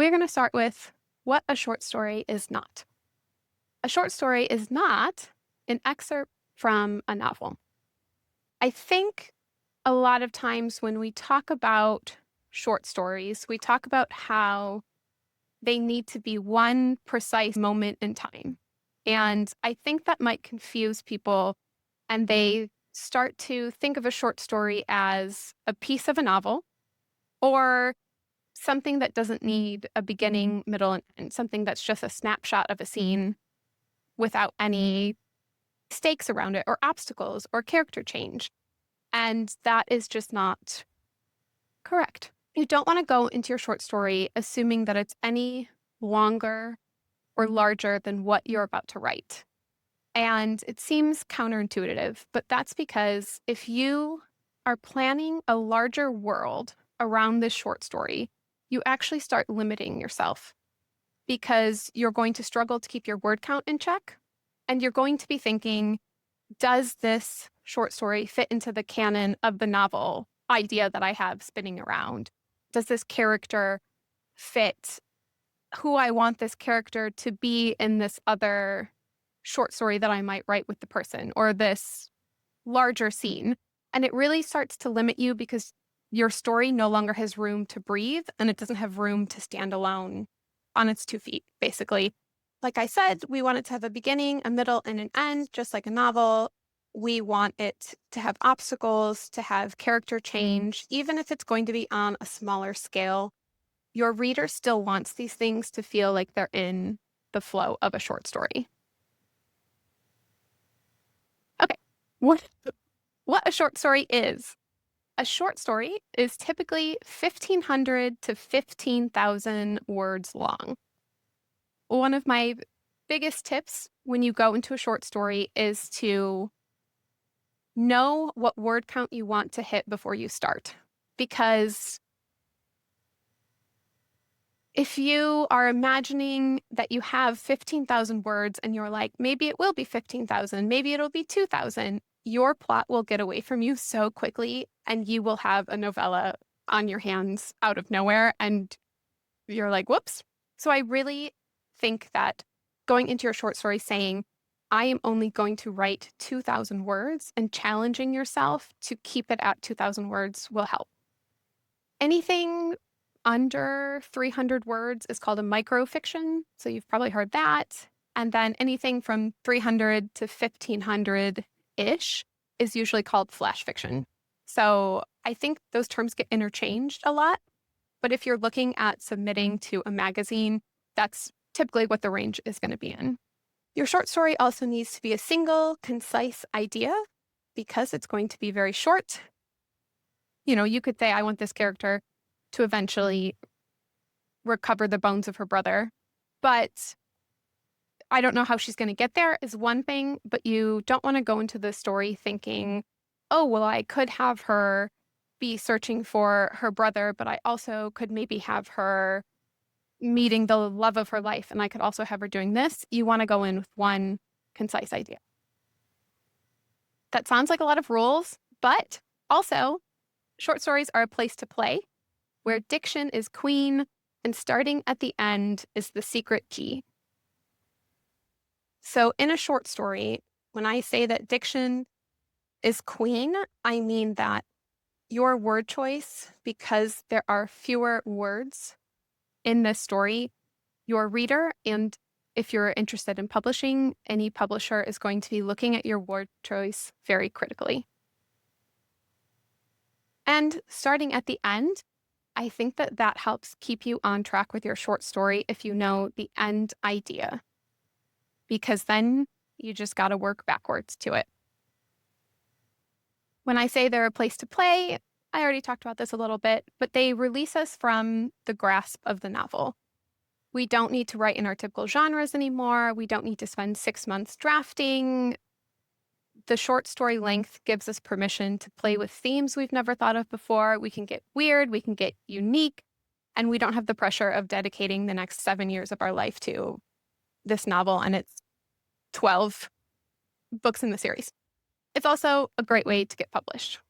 we're going to start with what a short story is not. A short story is not an excerpt from a novel. I think a lot of times when we talk about short stories, we talk about how they need to be one precise moment in time. And I think that might confuse people, and they start to think of a short story as a piece of a novel or something that doesn't need a beginning, middle, and end, something that's just a snapshot of a scene without any stakes around it or obstacles or character change. And that is just not correct. You don't want to go into your short story assuming that it's any longer or larger than what you're about to write. And it seems counterintuitive, but that's because if you are planning a larger world around this short story, you actually start limiting yourself because you're going to struggle to keep your word count in check. And you're going to be thinking, does this short story fit into the canon of the novel idea that I have spinning around? Does this character fit who I want this character to be in this other short story that I might write with the person or this larger scene? And it really starts to limit you because your story no longer has room to breathe and it doesn't have room to stand alone on its 2 feet, basically. Like I said, we want it to have a beginning, a middle, and an end, just like a novel. We want it to have obstacles, to have character change, even if it's going to be on a smaller scale. Your reader still wants these things to feel like they're in the flow of a short story. Okay, what a short story is. A short story is typically 1,500 to 15,000 words long. One of my biggest tips when you go into a short story is to know what word count you want to hit before you start. Because if you are imagining that you have 15,000 words and you're like, maybe it will be 15,000, maybe it'll be 2,000, your plot will get away from you so quickly and you will have a novella on your hands out of nowhere and you're like, whoops. So I really think that going into your short story saying, I am only going to write 2,000 words and challenging yourself to keep it at 2,000 words will help. Anything under 300 words is called a microfiction. So you've probably heard that. And then anything from 300 to 1,500-ish is usually called flash fiction. So I think those terms get interchanged a lot. But if you're looking at submitting to a magazine, that's typically what the range is going to be in. Your short story also needs to be a single, concise idea because it's going to be very short. You know, you could say, I want this character to eventually recover the bones of her brother, but I don't know how she's going to get there is one thing, but you don't want to go into the story thinking, oh, well, I could have her be searching for her brother, but I also could maybe have her meeting the love of her life, and I could also have her doing this. You want to go in with one concise idea. That sounds like a lot of rules, but also short stories are a place to play where diction is queen and starting at the end is the secret key. So in a short story, when I say that diction is queen, I mean that your word choice, because there are fewer words in this story, your reader, and if you're interested in publishing, any publisher is going to be looking at your word choice very critically. And starting at the end, I think that helps keep you on track with your short story if you know the end idea, because then you just got to work backwards to it. When I say they're a place to play, I already talked about this a little bit, but they release us from the grasp of the novel. We don't need to write in our typical genres anymore. We don't need to spend 6 months drafting. The short story length gives us permission to play with themes we've never thought of before. We can get weird, we can get unique, and we don't have the pressure of dedicating the next 7 years of our life to this novel and its 12 books in the series. It's also a great way to get published.